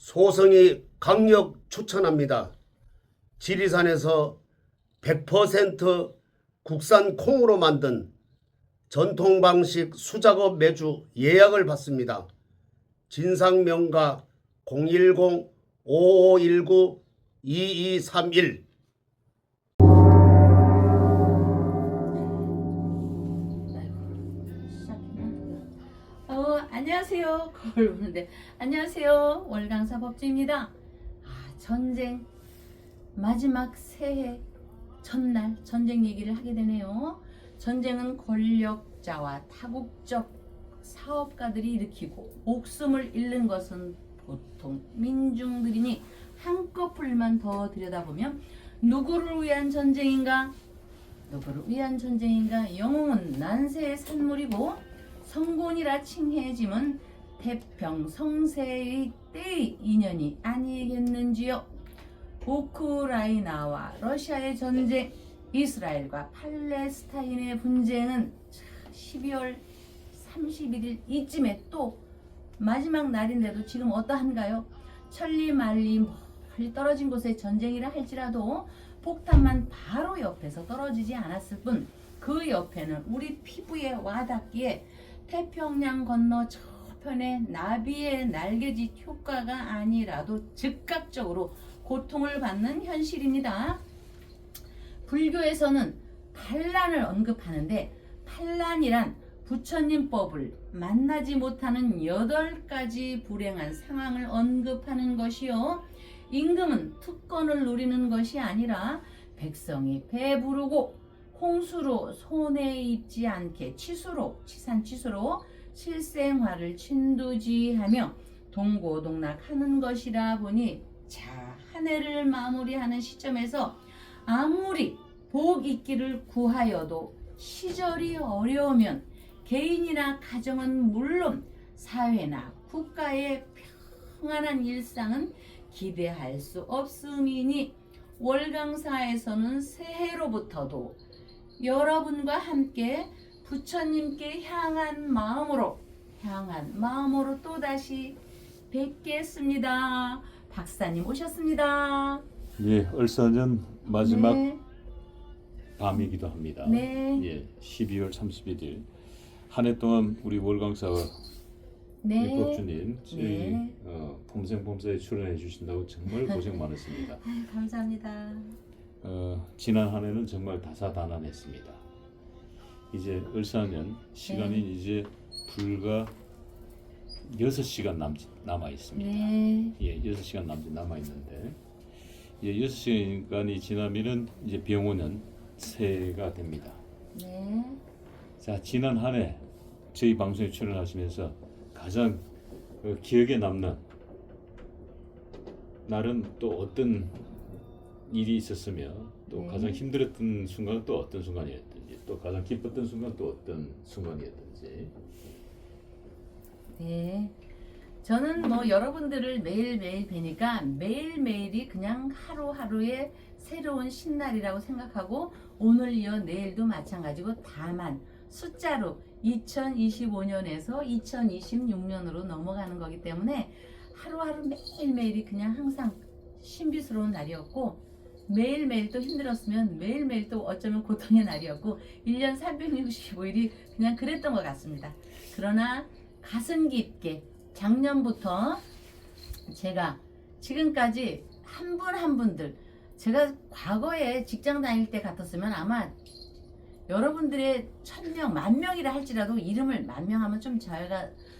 소성이 강력 추천합니다. 지리산에서 100% 국산 콩으로 만든 전통 방식 수작업 매주 예약을 받습니다. 진상명가 010-5519-2231. 안녕하세요. 거울 보는데 안녕하세요. 월강사 법주입니다. 전쟁 마지막 새해 첫날 전쟁 얘기를 하게 되네요. 전쟁은 권력자와 다국적 사업가들이 일으키고 목숨을 잃는 것은 보통 민중들이니 한꺼풀만 더 들여다보면 누구를 위한 전쟁인가? 누구를 위한 전쟁인가? 영웅은 난세의 산물이고 성곤이라 칭해짐은 태평성세의 때의 인연이 아니겠는지요. 우크라이나와 러시아의 전쟁, 이스라엘과 팔레스타인의 분쟁은 12월 31일 이쯤에 또 마지막 날인데도 지금 어떠한가요? 천리 말리 멀리 떨어진 곳에 전쟁이라 할지라도 폭탄만 바로 옆에서 떨어지지 않았을 뿐 그 옆에는 우리 피부에 와닿기에 태평양 건너 저편에 나비의 날개짓 효과가 아니라도 즉각적으로 고통을 받는 현실입니다. 불교에서는 반란을 언급하는데 반란이란 부처님법을 만나지 못하는 8가지 불행한 상황을 언급하는 것이요. 임금은 특권을 누리는 것이 아니라 백성이 배부르고 홍수로 손해 입지 않게 치산치수로 실생활을 진두지휘하며 동고동락하는 것이라 보니 한 해를 마무리하는 시점에서 아무리 복 있기를 구하여도 시절이 어려우면 개인이나 가정은 물론 사회나 국가의 평안한 일상은 기대할 수 없음이니 월강사에서는 새해로부터도 여러분과 함께 부처님께 향한 마음으로 또다시 뵙겠습니다. 박사님 오셨습니다. 예, 을사년 마지막 네. 밤이기도 합니다. 네. 예, 12월 31일 한 해 동안 우리 월강사와 네. 법주님 저희 네. 봄생봄사에 출연해 주신다고 정말 고생 많으십니다. 감사합니다. 지난 한 해는 정말 다사다난했습니다. 이제 을사년 시간이 이제 불과 6시간 남아 있습니다. 네. 예, 6시간 남아 있는데 이제 6시간이 지나면은 이제 병원은 새해가 됩니다. 네. 자, 지난 한 해 저희 방송에 출연하시면서 가장 기억에 남는 날은 또 어떤 일이 있었으며 또 네. 가장 힘들었던 순간은 또 어떤 순간이었든지 또 가장 기뻤던 순간 또 어떤 순간이었든지. 네. 저는 여러분들을 매일매일 뵈니까 매일매일이 그냥 하루하루의 새로운 신날이라고 생각하고 오늘 이어 내일도 마찬가지고 다만 숫자로 2025년에서 2026년으로 넘어가는 거기 때문에 하루하루 매일매일이 그냥 항상 신비스러운 날이었고 매일매일 또 힘들었으면 매일매일 또 어쩌면 고통의 날이었고 1년 365일이 그냥 그랬던 것 같습니다. 그러나 가슴 깊게 작년부터 제가 지금까지 한 분 한 분들 제가 과거에 직장 다닐 때 같았으면 아마 여러분들의 1000명, 10,000명이라 할지라도 이름을 10,000명 하면 좀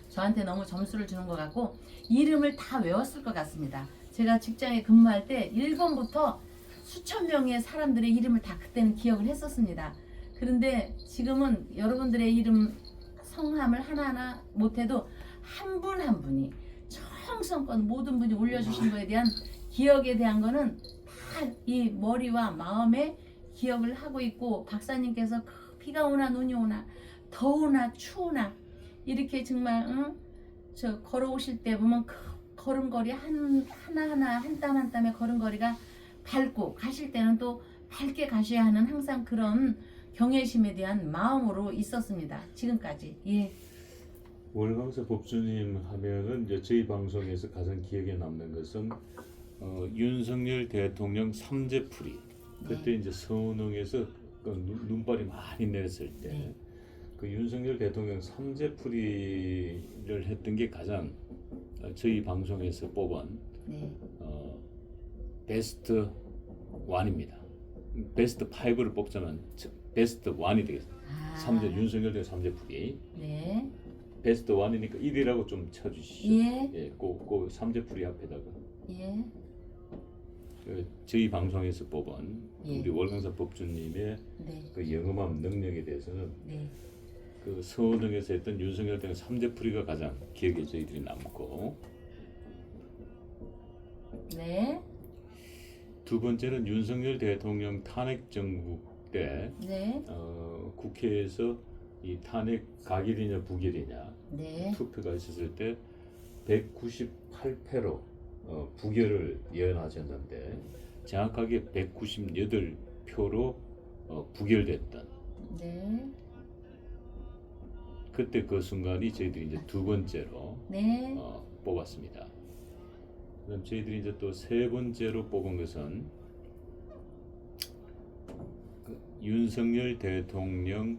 저한테 너무 점수를 주는 것 같고 이름을 다 외웠을 것 같습니다. 제가 직장에 근무할 때 1번부터 수천 명의 사람들의 이름을 다 그때는 기억을 했었습니다. 그런데 지금은 여러분들의 이름 성함을 하나하나 못해도 한 분 한 분이 정성껏 모든 분이 올려주신 거에 대한 기억에 대한 거는 다 이 머리와 마음에 기억을 하고 있고 박사님께서 비가 오나 눈이 오나 더우나 추우나 이렇게 정말 저 걸어오실 때 보면 걸음걸이 하나하나 한 땀 한 땀의 걸음걸이가 밝고 가실 때는 또 밝게 가셔야 하는 항상 그런 경외심에 대한 마음으로 있었습니다. 지금까지. 예. 월광사 법주님 하면은 이제 저희 방송에서 가장 기억에 남는 것은 윤석열 대통령 삼재풀이 그때 이제 선릉에서 그 눈발이 많이 내렸을 때 그 윤석열 대통령 삼재풀이를 했던 게 가장 저희 방송에서 뽑은 네. 베스트 1입니다. 베스트 5를 뽑자면 베스트 1이 되겠습니다. 아. 삼재 윤석열 대통령 삼재풀이 네. 베스트 1이니까 1위라고 좀 쳐주시죠. 예. 그 삼재풀이 앞에다가 예. 저희 방송에서 뽑은 예. 우리 월광사 법주님의 네. 그 영음함 능력에 대해서는 네. 그 서울에서 했던 윤석열 대통령 삼재풀이가 가장 기억에 저희들이 남고, 네. 두 번째는 윤석열 대통령 탄핵 정부 때 네. 국회에서 이 탄핵 가결이냐 부결이냐 네. 투표가 있었을 때 198패로 부결을 예언하셨는데 정확하게 198표로 부결됐던 네. 그때 그 순간이 저희들이 이제 두 번째로 네. 뽑았습니다. 그럼 저희들이 이제 또 세 번째로 뽑은 것은 그 윤석열 대통령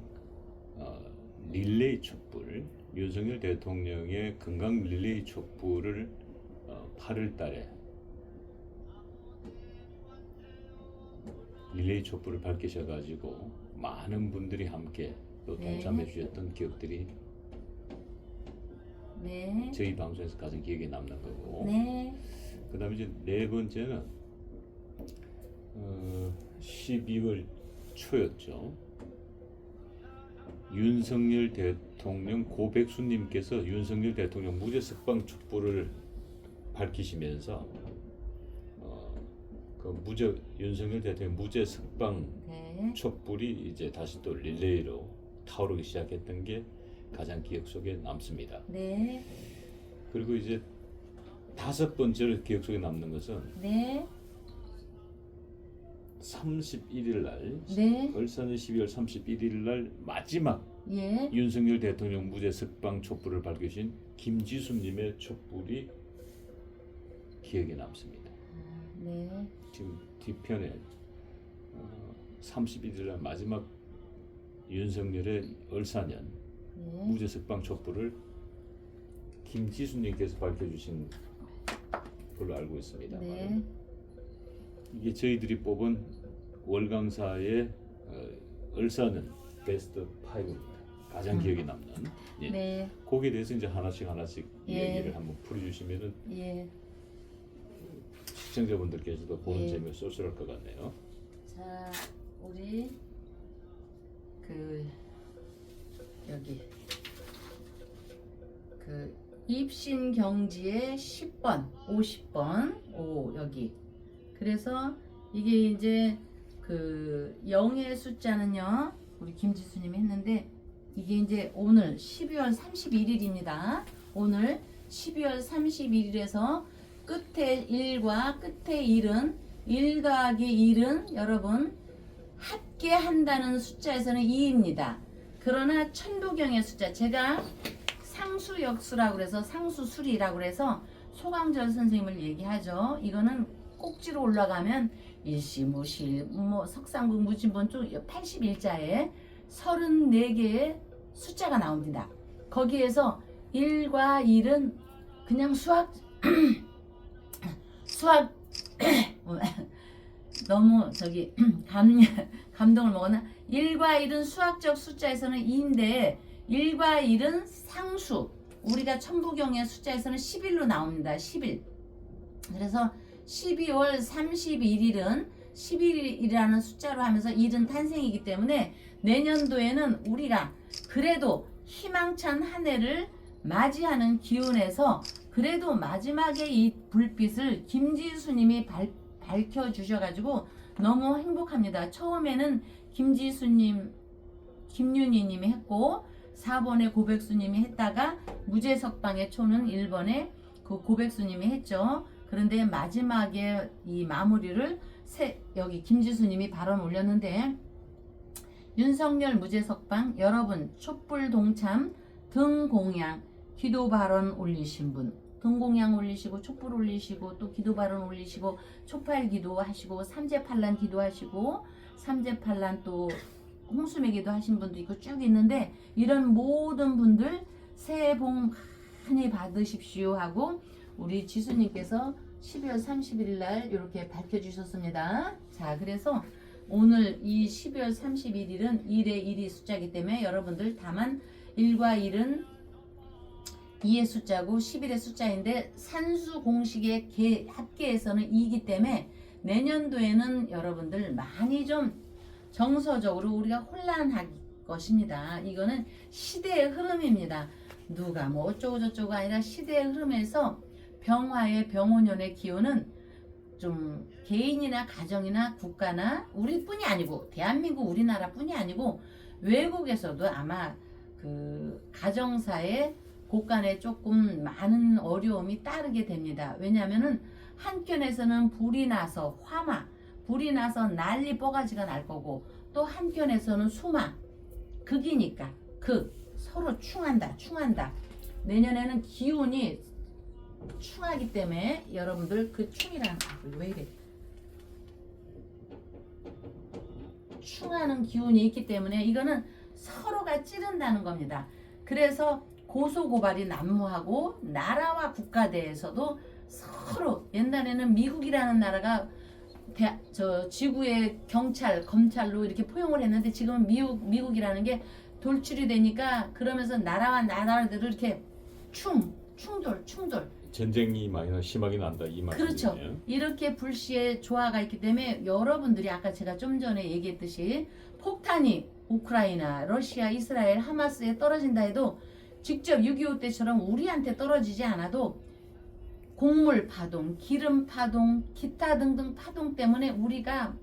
릴레이 촛불, 윤석열 대통령의 건강 릴레이 촛불을 8월 달에 릴레이 촛불을 밝히셔가지고 많은 분들이 함께 또 네. 동참해 주셨던 기억들이 네. 저희 방송에서 가장 기억에 남는 거고, 네. 그 다음에 이제 네 번째는 12월 초였죠. 윤석열 대통령 고백수님께서 윤석열 대통령 무죄 석방 촛불을 밝히시면서 그 무죄 윤석열 대통령 무죄 석방 네. 촛불이 이제 다시 또 릴레이로 타오르기 시작했던 게 가장 기억 속에 남습니다. 네. 그리고 이제 다섯 번째로 기억 속에 남는 것은 네. 31일 날, 네. 을사년 12월 31일 날 마지막 예. 윤석열 대통령 무죄 석방 촛불을 밝히신 김지수님의 촛불이 기억에 남습니다. 네. 지금 뒤편에 31일 날 마지막 윤석열의 을사년 네. 무죄 석방 촛불을 김지수님께서 밝혀주신 걸로 알고 있습니다. 네. 이게 저희들이 뽑은 월강사의 을사년 베스트 5입니다. 가장 기억에 남는. 예. 네. 거기에 대해서 이제 하나씩 예. 얘기를 한번 풀어주시면은 예. 시청자분들께서도 보는 예. 재미가 쏠쏠할 것 같네요. 자, 우리 여기 입신경지의 10번, 50번, 여기. 그래서 이게 이제 0의 숫자는요, 우리 김지수님이 했는데, 이게 이제 오늘 12월 31일입니다. 오늘 12월 31일에서 끝에 1과 끝에 1은 1 더하기 1은 여러분 합계 한다는 숫자에서는 2입니다. 그러나 천부경의 숫자, 제가 상수역수라고 그래서 상수술이라고 그래서 소강절 선생님을 얘기하죠. 이거는 꼭지로 올라가면 일시, 무실, 석상국, 무진본 쪽 81자에 34개의 숫자가 나옵니다. 거기에서 1과 1은 그냥 수학 너무 감동을 먹었나? 1과 1은 수학적 숫자에서는 2인데 1과 1은 상수, 우리가 천부경의 숫자에서는 11로 나옵니다. 11. 그래서 12월 31일은 11이라는 숫자로 하면서 1은 탄생이기 때문에 내년도에는 우리가 그래도 희망찬 한 해를 맞이하는 기운에서 그래도 마지막에 이 불빛을 김지수님이 밝혀주셔가지고 너무 행복합니다. 처음에는 김지수님, 김윤희님이 했고 4번에 고백수님이 했다가 무죄석방의 초는 1번에 그 고백수님이 했죠. 그런데 마지막에 이 마무리를 여기 김지수님이 발언 올렸는데, 윤석열 무죄석방 여러분 촛불 동참 등 공양 기도 발언 올리신 분, 등공양 올리시고 촛불 올리시고 또 기도 발언 올리시고 초팔 기도하시고 삼재팔란 기도하시고 삼재팔란 또 홍수매 기도하신 분도 있고 쭉 있는데 이런 모든 분들 새해 복 많이 받으십시오 하고 우리 지수님께서 12월 31일 날 이렇게 밝혀주셨습니다. 자, 그래서 오늘 이 12월 31일은 1의 1이 숫자이기 때문에 여러분들 다만 1과 1은 2의 숫자고 11의 숫자인데 산수 공식의 합계에서는 2이기 때문에 내년도에는 여러분들 많이 좀 정서적으로 우리가 혼란할 것입니다. 이거는 시대의 흐름입니다. 누가 뭐 어쩌고 저쩌고 아니라 시대의 흐름에서 병화의 병원연의 기운은 좀 개인이나 가정이나 국가나 우리뿐이 아니고 대한민국 우리나라뿐이 아니고 외국에서도 아마 그 가정사의 곳간에 조금 많은 어려움이 따르게 됩니다. 왜냐하면은 한켠에서는 불이 나서 화마, 불이 나서 난리 뽀가지가 날 거고 또 한켠에서는 수마, 극이니까 서로 충한다. 내년에는 기운이 충하기 때문에 여러분들 그 충이라는 왜 이래? 충하는 기운이 있기 때문에 이거는 서로가 찌른다는 겁니다. 그래서 고소고발이 난무하고 나라와 국가 대에서도 서로 옛날에는 미국이라는 나라가 지구의 경찰, 검찰로 이렇게 포용을 했는데 지금은 미국이라는 게 돌출이 되니까 그러면서 나라와 나라들을 이렇게 충돌 전쟁이 많이 심하게 난다 이 말이에요. 그렇죠. 이렇게 불시의 조화가 있기 때문에 여러분들이 아까 제가 좀 전에 얘기했듯이 폭탄이 우크라이나, 러시아, 이스라엘, 하마스에 떨어진다 해도 직접 6.25 때처럼 우리한테 떨어지지 않아도 곡물 파동, 기름 파동, 기타 등등 파동 때문에 우리가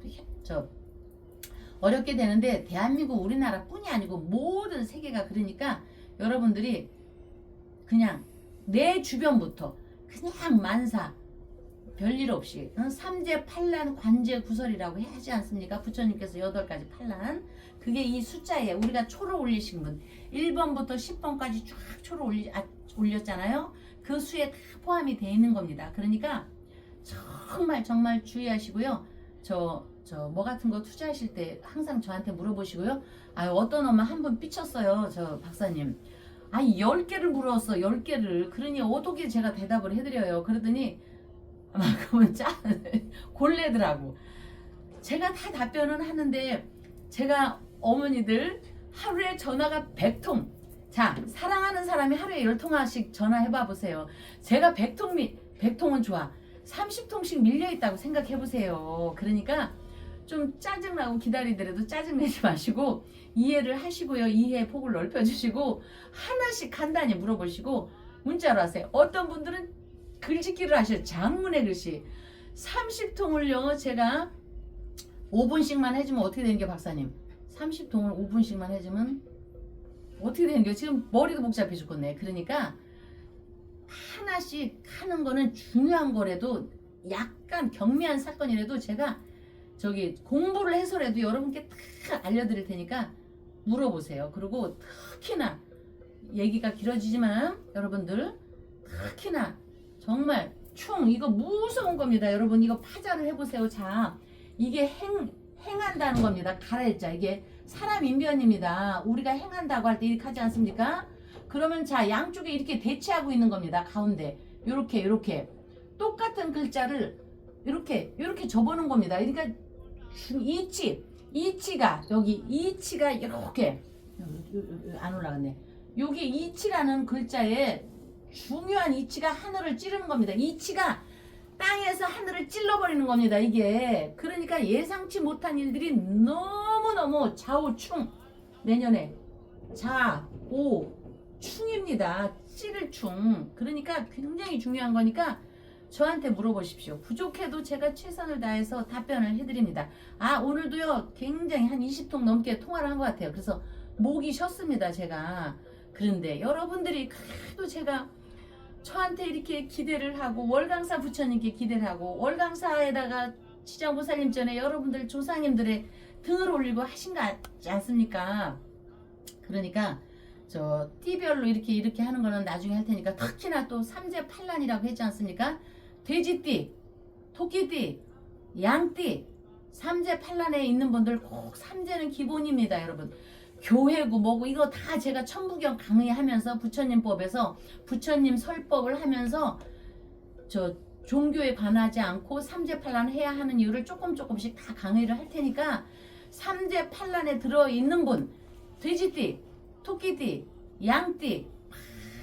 어렵게 되는데 대한민국 우리나라뿐이 아니고 모든 세계가 그러니까 여러분들이 그냥 내 주변부터 그냥 만사 별일 없이 삼재 팔란 관제 구설이라고 하지 않습니까? 부처님께서 8가지 팔란 그게 이 숫자에 우리가 초를 올리신 분 1번부터 10번까지 쫙 초를 올렸잖아요. 그 수에 다 포함이 되어 있는 겁니다. 그러니까 정말 주의하시고요. 뭐 같은 거 투자하실 때 항상 저한테 물어보시고요. 어떤 엄마 한 분 삐쳤어요. 저 박사님. 10개를 물었어. 10개를. 그러니 어떻게 제가 대답을 해드려요. 그러더니 그러면 골래더라고. 제가 다 답변은 하는데 제가 어머니들 하루에 전화가 100통. 자, 사랑하는 사람이 하루에 10통화씩 전화해봐 보세요. 제가 100통은 좋아. 30통씩 밀려있다고 생각해보세요. 그러니까 좀 짜증나고 기다리더라도 짜증내지 마시고 이해를 하시고요. 이해의 폭을 넓혀주시고 하나씩 간단히 물어보시고 문자로 하세요. 어떤 분들은 글짓기를 하셔요. 장문의 글씨 30통을요 제가 5분씩만 해주면 어떻게 되는 게 박사님 30통을 5분씩만 해주면 어떻게 되는 게 지금 머리도 복잡해 죽겠네. 그러니까 하나씩 하는 거는 중요한 거라도 약간 경미한 사건이라도 제가 공부를 해서라도 여러분께 다 알려드릴 테니까 물어보세요. 그리고 특히나 얘기가 길어지지만 여러분들 특히나 정말 이거 무서운 겁니다. 여러분 이거 파자를 해보세요. 자, 이게 행한다는 겁니다. 가라일자 이게 사람 인변입니다. 우리가 행한다고 할 때 이렇게 하지 않습니까? 그러면 자 양쪽에 이렇게 대치하고 있는 겁니다. 가운데 요렇게 똑같은 글자를 이렇게 접어놓은 겁니다. 그러니까 이치가 여기 이치가 이렇게 안 올라갔네. 여기 이치라는 글자에 중요한 이치가 하늘을 찌르는 겁니다. 이치가 땅에서 하늘을 찔러버리는 겁니다. 이게 그러니까 예상치 못한 일들이 너무너무 좌우충 내년에 좌우충입니다. 찌를 충. 그러니까 굉장히 중요한 거니까 저한테 물어보십시오. 부족해도 제가 최선을 다해서 답변을 해드립니다. 오늘도요 굉장히 한 20통 넘게 통화를 한 것 같아요. 그래서 목이 쉬었습니다 제가. 그런데 여러분들이 그래도 제가 저한테 이렇게 기대를 하고 월강사 부처님께 기대를 하고 월강사에다가 지장보살님 전에 여러분들 조상님들의 등을 올리고 하신 거 같지 않습니까? 그러니까 저 띠별로 이렇게 하는 거는 나중에 할 테니까 특히나 또 삼재팔란이라고 했지 않습니까? 돼지띠, 토끼띠, 양띠, 삼재팔란에 있는 분들 꼭 삼재는 기본입니다, 여러분. 교회고 뭐고 이거 다 제가 천부경 강의하면서 부처님법에서 부처님 설법을 하면서 저 종교에 관하지 않고 삼재팔란 해야 하는 이유를 조금씩 다 강의를 할 테니까 삼재팔란에 들어있는 분 돼지띠, 토끼띠, 양띠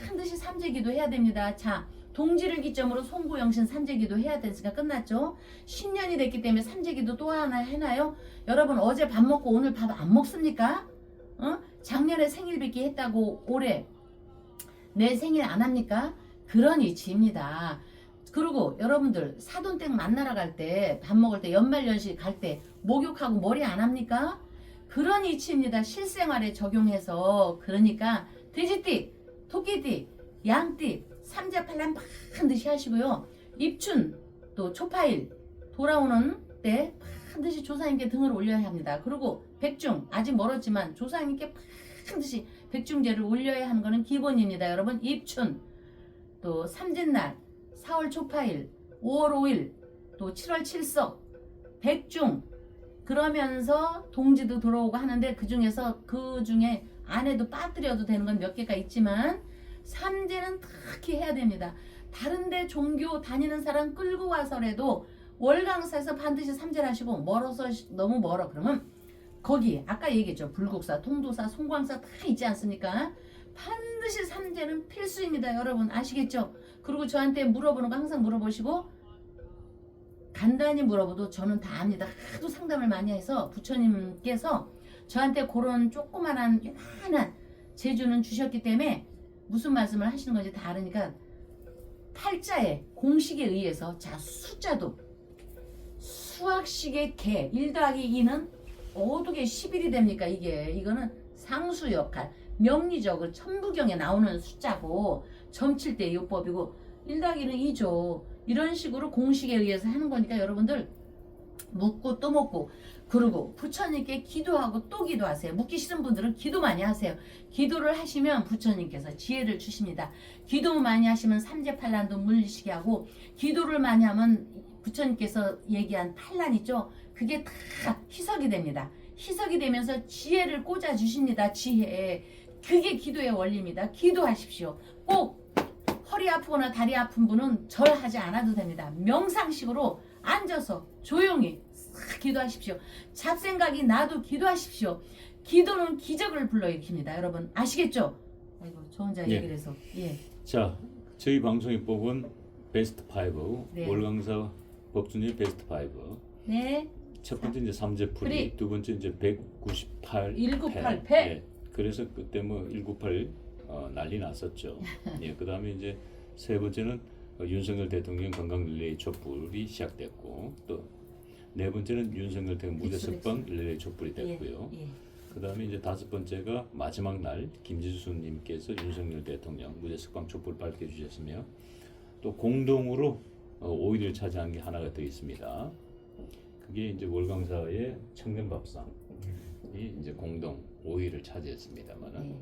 반드시 삼재기도 해야 됩니다. 자, 동지를 기점으로 송구영신 삼재기도 해야 되니까 끝났죠. 신년이 됐기 때문에 삼재기도 또 하나 해나요? 여러분 어제 밥 먹고 오늘 밥 안 먹습니까? 작년에 생일 뵙기 했다고 올해 내 생일 안 합니까? 그런 이치입니다. 그리고 여러분들 사돈댁 만나러 갈 때 밥 먹을 때 연말연시 갈 때 목욕하고 머리 안 합니까? 그런 이치입니다. 실생활에 적용해서. 그러니까 돼지띠, 토끼띠, 양띠, 삼재팔란 반드시 하시고요. 입춘 또 초파일 돌아오는 때 반드시 조사님께 등을 올려야 합니다. 그리고 백중 아직 멀었지만 조사님께 반드시 백중제를 올려야 하는 것은 기본입니다. 여러분 입춘 또 삼진날 4월 초파일 5월 5일 또 7월 7석 백중 그러면서 동지도 들어오고 하는데 그 중에 안에도 빠뜨려도 되는 건 몇 개가 있지만 삼재는 특히 해야 됩니다. 다른데 종교 다니는 사람 끌고 와서라도 월강사에서 반드시 삼재를 하시고 멀어서 너무 멀어 그러면 거기 아까 얘기했죠. 불국사, 통도사, 송광사 다 있지 않습니까? 반드시 삼재는 필수입니다. 여러분 아시겠죠? 그리고 저한테 물어보는 거 항상 물어보시고 간단히 물어봐도 저는 다 압니다. 하도 상담을 많이 해서 부처님께서 저한테 그런 조그만한 요만한 재주는 주셨기 때문에 무슨 말씀을 하시는 건지 다 알으니까 팔자의 공식에 의해서 자 숫자도 수학식의 개 1 더하기 2는 어떻게 11이 됩니까? 이거는 상수 역할 명리적으로 천부경에 나오는 숫자고 점칠 때 요법이고 1 더하기는 2죠. 이런 식으로 공식에 의해서 하는 거니까 여러분들 묻고 또 묻고 그리고 부처님께 기도하고 또 기도하세요. 묻기 싫은 분들은 기도 많이 하세요. 기도를 하시면 부처님께서 지혜를 주십니다. 기도 많이 하시면 삼재팔란도 물리시게 하고 기도를 많이 하면 부처님께서 얘기한 팔란 있죠. 그게 다 희석이 됩니다. 희석이 되면서 지혜를 꽂아 주십니다. 지혜. 그게 기도의 원리입니다. 기도하십시오. 꼭 허리 아프거나 다리 아픈 분은 절하지 않아도 됩니다. 명상식으로 앉아서 조용히 싹 기도하십시오. 잡생각이 나도 기도하십시오. 기도는 기적을 불러일으킵니다. 여러분 아시겠죠? 아이고 저 혼자 예. 얘기를 해서 예. 자, 저희 방송에 뽑은 베스트 5 네. 월강사 법준의 베스트 5. 네. 첫 번째 이제 삼재풀이, 풀이. 두 번째 이제 198 198 패. 패. 예. 그래서 그때 뭐 198 난리 났었죠. 예. 그다음에 이제 세 번째는 윤석열 대통령 건강 릴레이 촛불이 시작됐고 또 네 번째는 윤석열 대통령 무죄 석방 릴레이 촛불이 됐고요. 예. 그다음에 이제 다섯 번째가 마지막 날 김지수님께서 윤석열 대통령 무죄 석방 촛불 밝혀주셨으며 또 공동으로 5위를 차지한 게 하나가 더 있습니다. 그게 이제 월강사의 청년밥상이 이제 공동 5위를 차지했습니다만은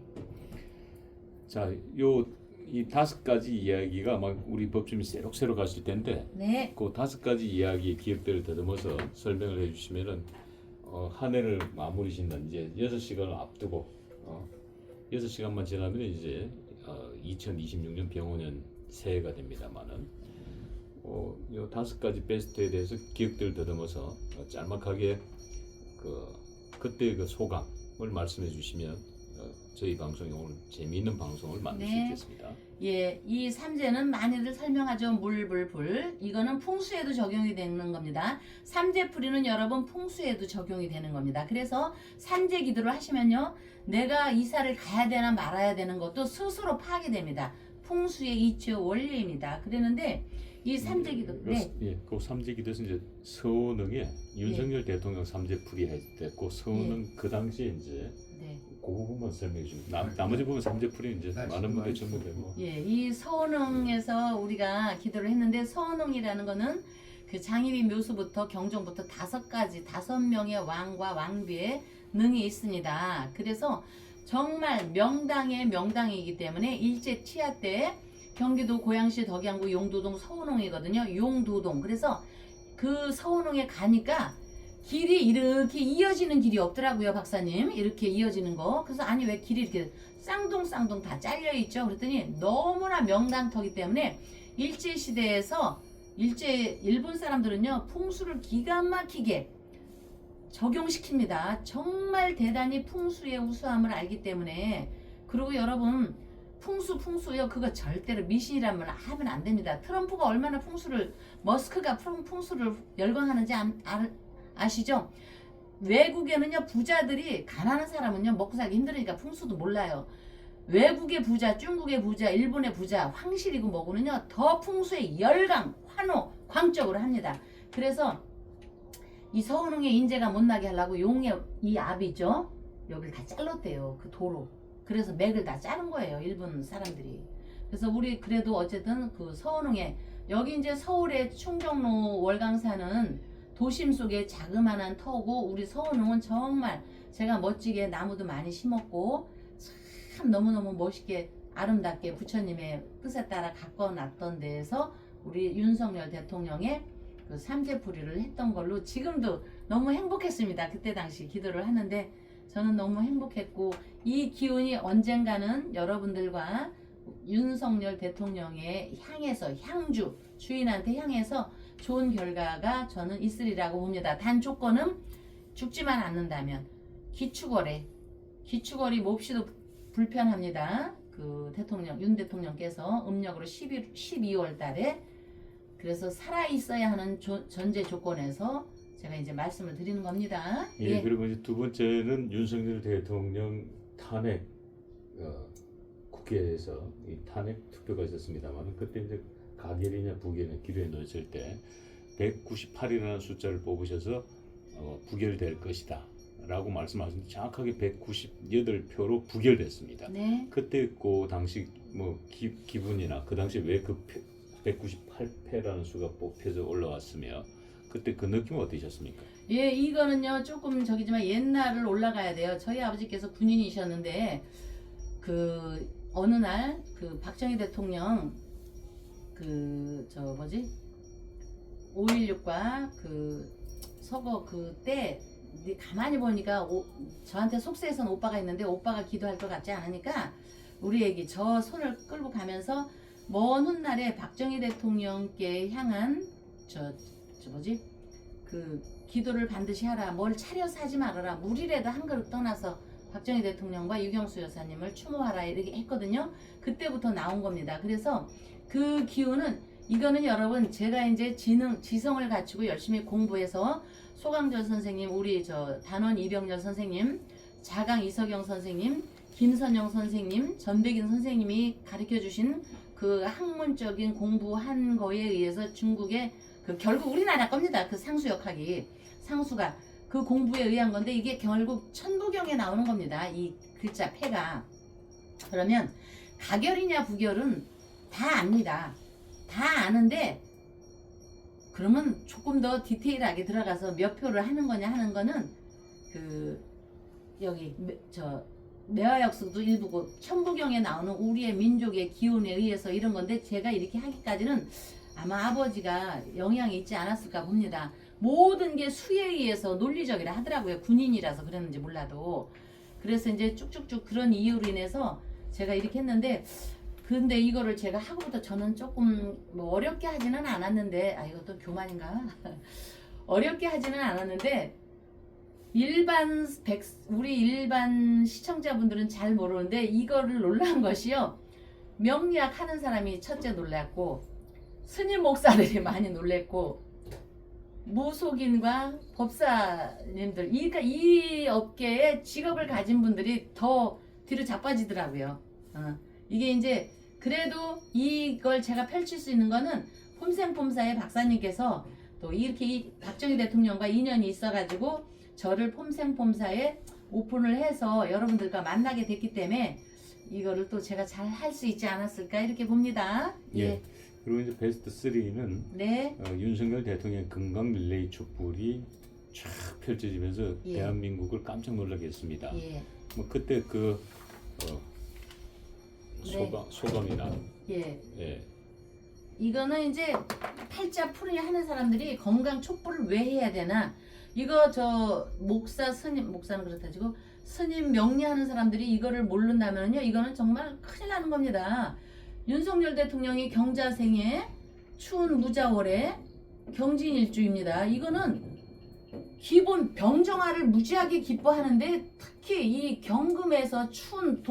자, 이 5가지 이야기가 막 우리 법주민 새록새록 하실 텐데 네. 그 5가지 이야기 기억들을 더듬어서 설명을 해주시면은 한 해를 마무리신다. 이제 6시간을 앞두고 6시간만 지나면 이제 2026년 병원년 새해가 됩니다만은 이 5가지 베스트에 대해서 기억들을 더듬어서 짤막하게 그때의 그 소감을 말씀해 주시면 저희 방송이 오늘 재미있는 방송을 만들 수 네. 있겠습니다. 예, 이 삼재는 많이들 설명하죠. 물불불. 이거는 풍수에도 적용이 되는 겁니다. 삼재풀이는 여러분 풍수에도 적용이 되는 겁니다. 그래서 삼재 기도를 하시면요. 내가 이사를 가야 되나 말아야 되는 것도 스스로 파악이 됩니다. 풍수의 이치의 원리입니다. 그랬는데 이 삼재 기도 예, 그 삼재기도에서 이제 서원흥에 윤석열 대통령 삼재풀이 했고 서원흥 그 당시에 이제 네. 그 부분만 설명해 주시면 나머지 부분 삼재풀이 이제 많은 분들이 전문되고 예, 이 서원흥에서 우리가 기도를 했는데 서원흥이라는 거는 그 장희비 묘수부터 경종부터 5명의 왕과 왕비의 능이 있습니다. 그래서 정말 명당의 명당이기 때문에 일제 치하 때 경기도 고양시 덕양구 용도동 서운홍이거든요. 용도동. 그래서 그 서운홍에 가니까 길이 이렇게 이어지는 길이 없더라고요, 박사님. 이렇게 이어지는 거. 그래서 아니 왜 길이 이렇게 쌍둥쌍둥 다 잘려 있죠? 그랬더니 너무나 명당터기 때문에 일제 시대에서 일본 사람들은요 풍수를 기가 막히게 적용시킵니다. 정말 대단히 풍수의 우수함을 알기 때문에. 그리고 여러분 풍수요 그거 절대로 미신이라면 하면 안 됩니다. 트럼프가 얼마나 머스크가 풍수를 열광하는지 아시죠? 외국에는요 부자들이 가난한 사람은요 먹고 살기 힘드니까 풍수도 몰라요. 외국의 부자, 중국의 부자, 일본의 부자, 황실이고 뭐고는요 더 풍수에 열광, 환호, 광적으로 합니다. 그래서 이 서운흥의 인재가 못 나게 하려고 용의 이 압이죠. 여기를 다 잘랐대요. 그 도로. 그래서 맥을 다 자른 거예요. 일본 사람들이. 그래서 우리 그래도 어쨌든 그 서운흥에 여기 이제 서울의 충정로 월강산은 도심 속에 자그마한 터고 우리 서운흥은 정말 제가 멋지게 나무도 많이 심었고 참 너무너무 멋있게 아름답게 부처님의 뜻에 따라 가꿔놨던 데에서 우리 윤석열 대통령의 그 삼재풀이를 했던 걸로 지금도 너무 행복했습니다. 그때 당시 기도를 하는데 저는 너무 행복했고 이 기운이 언젠가는 여러분들과 윤석열 대통령의 향주 주인한테 향해서 좋은 결과가 저는 있으리라고 봅니다. 단 조건은 죽지만 않는다면 기축월이 몹시도 불편합니다. 그 윤 대통령께서 음력으로 12월 달에 그래서 살아 있어야 하는 전제 조건에서 제가 이제 말씀을 드리는 겁니다. 예, 그리고 이제 두 번째는 윤석열 대통령 탄핵 국회에서 이 탄핵 투표가 있었습니다만 그때 이제 가결이냐 부결이냐 기로에 놓였을 때 198이라는 숫자를 뽑으셔서 부결될 것이다 라고 말씀하셨는데 정확하게 198표로 부결됐습니다. 네. 그때 그 당시 뭐 기분이나 그 당시 왜 그 198패라는 수가 뽑혀서 올라왔으며 그때 그 느낌 어떠셨습니까? 예, 이거는요 조금 저기지만 옛날을 올라가야 돼요. 저희 아버지께서 군인이셨는데 그 어느 날 그 박정희 대통령 그 5.16과 그 서거 그때 가만히 보니까 저한테 속세에서는 오빠가 있는데 오빠가 기도할 것 같지 않으니까 우리 애기 저 손을 끌고 가면서 먼 훗날에 박정희 대통령께 향한 그 기도를 반드시 하라. 뭘 차려서 하지 말아라. 물이라도 한 그릇 떠나서 박정희 대통령과 유경수 여사님을 추모하라 이렇게 했거든요. 그때부터 나온 겁니다. 그래서 그 기운은 이거는 여러분 제가 이제 지성을 갖추고 열심히 공부해서 소강전 선생님, 우리 단원 이병렬 선생님, 자강 이석영 선생님, 김선영 선생님, 전백인 선생님이 가르쳐 주신 그 학문적인 공부한 거에 의해서 중국의 결국 우리나라 겁니다. 그 상수역학이 상수가 그 공부에 의한 건데 이게 결국 천부경에 나오는 겁니다. 이 글자 패가. 그러면 가결이냐 부결은 다 압니다. 다 아는데 그러면 조금 더 디테일하게 들어가서 몇 표를 하는 거냐 하는 거는 여기 매화역수도 일부고 천부경에 나오는 우리의 민족의 기운에 의해서 이런 건데 제가 이렇게 하기까지는 아마 아버지가 영향이 있지 않았을까 봅니다. 모든 게 수에 의해서 논리적이라 하더라고요. 군인이라서 그랬는지 몰라도. 그래서 이제 쭉쭉쭉 그런 이유로 인해서 제가 이렇게 했는데 근데 이거를 제가 하고부터 저는 조금 뭐 어렵게 하지는 않았는데 이것도 교만인가? 어렵게 하지는 않았는데 우리 일반 시청자분들은 잘 모르는데 이거를 놀란 것이요. 명리학 하는 사람이 첫째 놀랐고 스님 목사들이 많이 놀랬고 무속인과 법사님들 그러니까 이 업계에 직업을 가진 분들이 더 뒤로 자빠지더라고요. 이게 이제 그래도 이걸 제가 펼칠 수 있는 거는 폼생폼사의 박사님께서 또 이렇게 박정희 대통령과 인연이 있어가지고 저를 폼생폼사에 오픈을 해서 여러분들과 만나게 됐기 때문에 이거를 또 제가 잘 할 수 있지 않았을까 이렇게 봅니다. 예. 그리고 이제 베스트 3는 네. 윤석열 대통령의 금강 릴레이 촛불이 쫙 펼쳐지면서 예. 대한민국을 깜짝 놀라게 했습니다. 예. 뭐 그때 그 네. 소감이나 예. 예. 이거는 이제 팔자 풀이 하는 사람들이 건강 촉불을 왜 해야 되나? 이거 저 목사 스님 목사는 그렇다 치고 스님 명리하는 사람들이 이거를 모른다면요, 이거는 정말 큰일 나는 겁니다. 윤석열 대통령이 경자생에 추운 무자월에 경진일주입니다. 이거는 기본 병정화를 무지하게 기뻐하는데 특히 이 경금에서 추운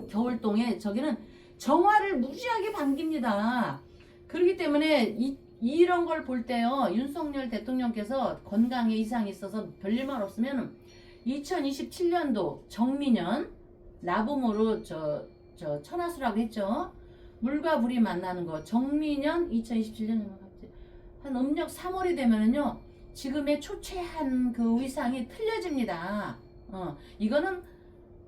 겨울동에 저기는 정화를 무지하게 반깁니다. 그렇기 때문에 이런 걸 볼 때요, 윤석열 대통령께서 건강에 이상이 있어서 별일만 없으면 2027년도 정미년 나봄으로 저 천하수라고 했죠. 물과 불이 만나는 거 정미년 2027년 한 음력 3월이 되면은요, 지금의 초췌한 그 의상이 틀려집니다. 이거는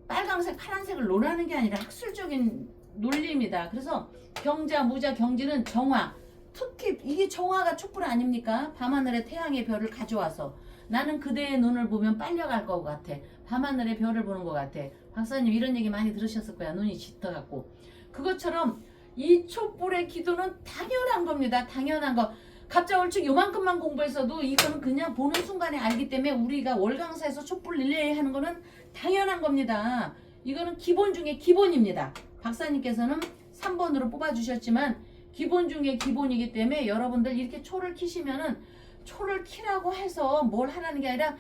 빨강색 파란색을 논하는 게 아니라 학술적인 논리입니다. 그래서 경자 무자 경지는 정화, 특히 이게 정화가 촛불 아닙니까? 밤하늘에 태양의 별을 가져와서 나는 그대의 눈을 보면 빨려갈 것 같아. 밤하늘의 별을 보는 것 같아. 박사님 이런 얘기 많이 들으셨을 거야. 눈이 짙어갖고. 그것처럼 이 촛불의 기도는 당연한 겁니다. 당연한 거. 갑자올축 요만큼만 공부했어도 이거는 그냥 보는 순간에 알기 때문에 우리가 월강사에서 촛불 릴레이 하는 거는 당연한 겁니다. 이거는 기본 중에 기본입니다. 박사님께서는 3번으로 뽑아주셨지만 기본 중에 기본이기 때문에 여러분들 이렇게 초를 키시면은 초를 키라고 해서 뭘 하라는 게 아니라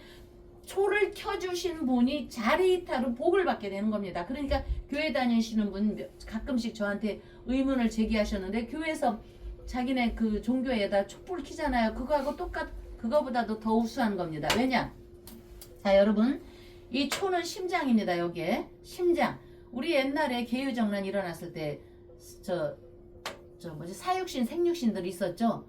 초를 켜주신 분이 자리타로 복을 받게 되는 겁니다. 그러니까 교회 다니시는 분 가끔씩 저한테 의문을 제기하셨는데, 교회에서 자기네 그 종교에다 촛불 키잖아요. 그거하고 그거보다도 더 우수한 겁니다. 왜냐? 자, 여러분, 이 초는 심장입니다. 여기에 심장. 우리 옛날에 개유정란 일어났을 때 사육신 생육신들 있었죠.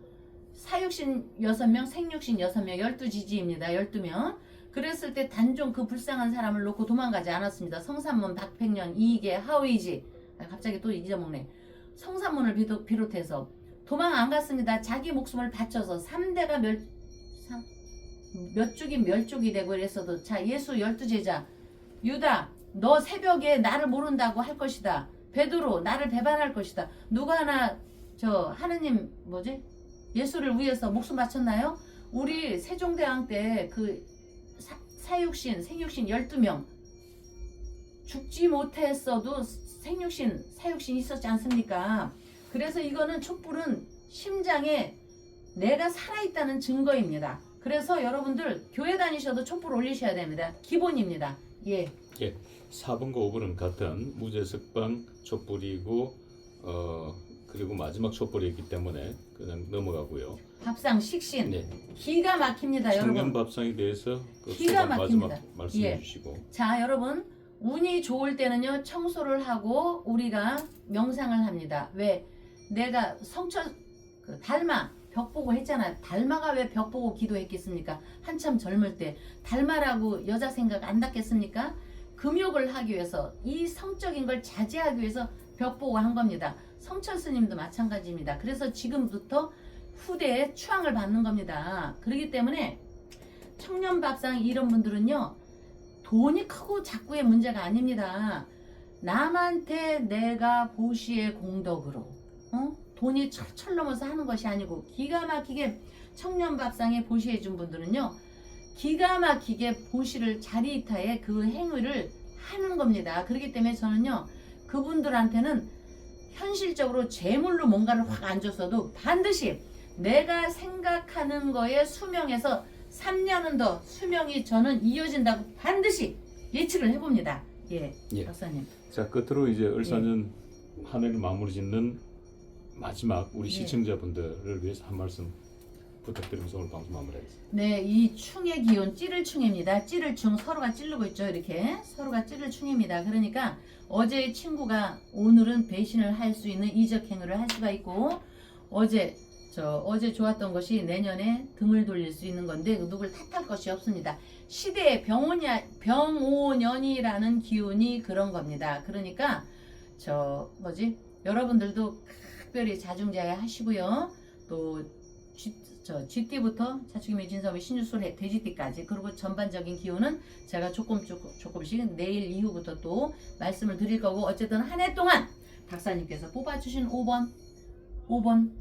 사육신 6명, 생육신 6명, 12지지입니다. 12명. 그랬을 때 단종 그 불쌍한 사람을 놓고 도망가지 않았습니다. 성산문, 박팽년, 이계, 하의지. 갑자기 또 잊어먹네. 성산문을 비롯해서 도망 안 갔습니다. 자기 목숨을 바쳐서 3대가 몇 쪽이 멸족이 되고 이랬어도, 자, 예수 12제자 유다, 너 새벽에 나를 모른다고 할 것이다. 베드로, 나를 배반할 것이다. 누가 하나 하느님 예수를 위해서 목숨 바쳤나요? 우리 세종대왕 때 그 사육신, 생육신 12명 죽지 못했어도 생육신, 사육신 있었지 않습니까? 그래서 이거는 촛불은 심장에 내가 살아있다는 증거입니다. 그래서 여러분들 교회 다니셔도 촛불 올리셔야 됩니다. 기본입니다. 예. 4번과 5번은 같은 무제석방 촛불이고 그리고 마지막 촛불이기 때문에 그냥 넘어가고요. 밥상 식신. 네. 기가 막힙니다, 청년 여러분. 밥상에 대해서 그 기가 막힙니다. 마지막 말씀해 예. 주시고. 자, 여러분, 운이 좋을 때는요, 청소를 하고 우리가 명상을 합니다. 왜? 내가 달마 벽 보고 했잖아. 달마가 왜 벽 보고 기도했겠습니까? 한참 젊을 때 달마라고 여자 생각 안 났겠습니까? 금욕을 하기 위해서, 이 성적인 걸 자제하기 위해서 벽 보고 한 겁니다. 성철 스님도 마찬가지입니다. 그래서 지금부터 후대에 추앙을 받는 겁니다. 그렇기 때문에 청년밥상 이런 분들은요, 돈이 크고 작고의 문제가 아닙니다. 남한테 내가 보시의 공덕으로 돈이 철철 넘어서 하는 것이 아니고, 기가 막히게 청년밥상에 보시해 준 분들은요, 기가 막히게 보시를 자리이타에 그 행위를 하는 겁니다. 그렇기 때문에 저는요, 그분들한테는 현실적으로 재물로 뭔가를 확 안 줬어도 반드시 내가 생각하는 거에 수명에서 3년은 더 수명이 저는 이어진다고 반드시 예측을 해봅니다. 예, 박사님. 자, 끝으로 이제 을사년 한 해를 마무리 짓는 마지막 우리 시청자분들을 위해서 한 말씀 부탁드리면서 오늘 방송 마무리하겠습니다. 네, 이 충의 기운 찌를충입니다. 찌를충, 서로가 찌르고 있죠. 이렇게 서로가 찌를충입니다. 그러니까 어제의 친구가 오늘은 배신을 할 수 있는 이적 행위를 할 수가 있고, 어제 좋았던 것이 내년에 등을 돌릴 수 있는 건데 누굴 탓할 것이 없습니다. 시대의 병오년이라는 기운이 그런 겁니다. 그러니까 여러분들도 특별히 자중자애 하시고요. 또 쥐띠부터 차축임의 진섬의 신유술 돼지띠까지, 그리고 전반적인 기운은 제가 조금씩 내일 이후부터 또 말씀을 드릴 거고, 어쨌든 한 해 동안 박사님께서 뽑아주신 5번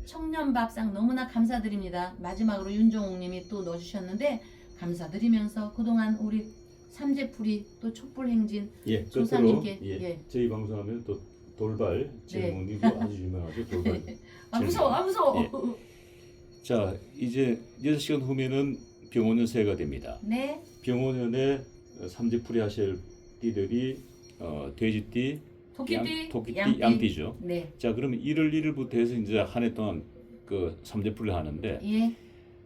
청년밥상 너무나 감사드립니다. 마지막으로 윤종욱님이 또 넣어주셨는데 감사드리면서 그동안 우리 삼재풀이 또 촛불행진 예, 조상님께 끝으로 예. 저희 방송하면 또 돌발 질문이도 아주 유명하죠. 돌발. 아 무서워. 예. 자, 이제 6시간 후면은 병원연세가 됩니다. 네. 병원연에 삼재풀이 하실 띠들이 돼지띠, 토끼띠, 양띠죠. 네. 자, 그러면 1월 1일부터 해서 이제 한 해 동안 그 삼재풀이 하는데 예.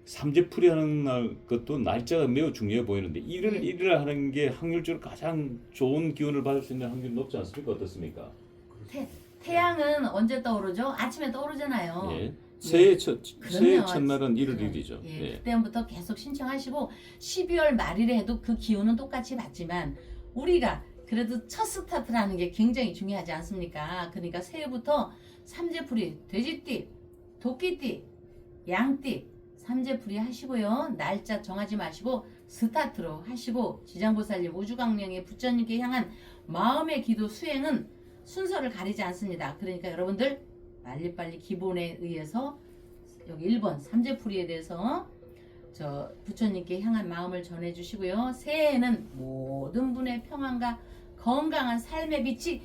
삼재풀이 하는 날 것도 날짜가 매우 중요해 보이는데 1월 네. 1일 하는 게 확률적으로 가장 좋은 기운을 받을 수 있는 확률이 높지 않습니까? 어떻습니까? 태양은 언제 떠오르죠? 아침에 떠오르잖아요. 예. 새해 그럼요. 첫날은 1월 그럼. 1일이죠. 예. 예. 그때부터 계속 신청하시고 12월 말일에 해도 그 기운은 똑같이 받지만 우리가 그래도 첫 스타트라는 게 굉장히 중요하지 않습니까? 그러니까 새해부터 삼재풀이, 돼지띠, 토끼띠, 양띠, 삼재풀이 하시고요. 날짜 정하지 마시고 스타트로 하시고, 지장보살님, 우주광명의 부처님께 향한 마음의 기도 수행은 순서를 가리지 않습니다. 그러니까 여러분들 빨리빨리 기본에 의해서 여기 1번 삼재풀이에 대해서 저 부처님께 향한 마음을 전해주시고요. 새해에는 모든 분의 평안과 건강한 삶의 빛이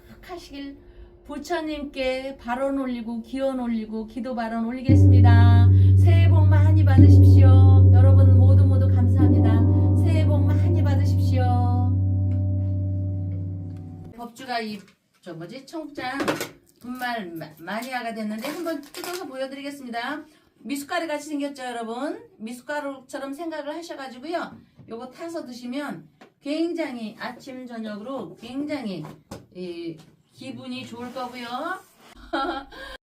가득하시길 부처님께 발언 올리고 기원 올리고 기도 발언 올리겠습니다. 새해 복 많이 받으십시오. 여러분 모두 감사합니다. 새해 복 많이 받으십시오. 법주가 청장 분말 마니아가 됐는데 한번 뜯어서 보여드리겠습니다. 미숫가루 같이 생겼죠, 여러분? 미숫가루처럼 생각을 하셔가지고요. 요거 타서 드시면 굉장히 아침 저녁으로 굉장히 기분이 좋을 거고요.